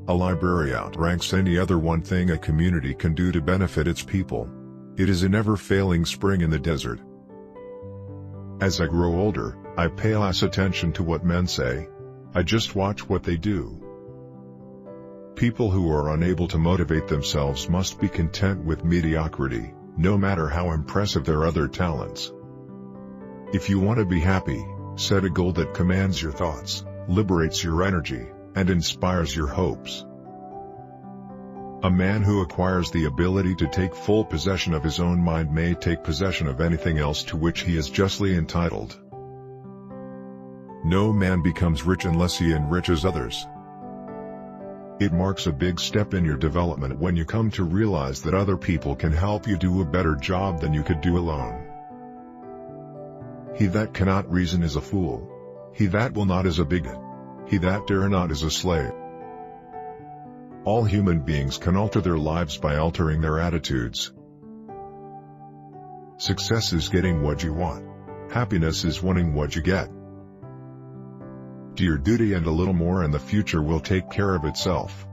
A library outranks any other one thing a community can do to benefit its people. It is a never-failing spring in the desert. As I grow older, I pay less attention to what men say. I just watch what they do. People who are unable to motivate themselves must be content with mediocrity, no matter how impressive their other talents. If you want to be happy, set a goal that commands your thoughts, liberates your energy, and inspires your hopes. A man who acquires the ability to take full possession of his own mind may take possession of anything else to which he is justly entitled. No man becomes rich unless he enriches others. It marks a big step in your development when you come to realize that other people can help you do a better job than you could do alone. He that cannot reason is a fool. He that will not is a bigot. He that dare not is a slave. All human beings can alter their lives by altering their attitudes. Success is getting what you want. Happiness is wanting what you get. Do your duty and a little more and the future will take care of itself.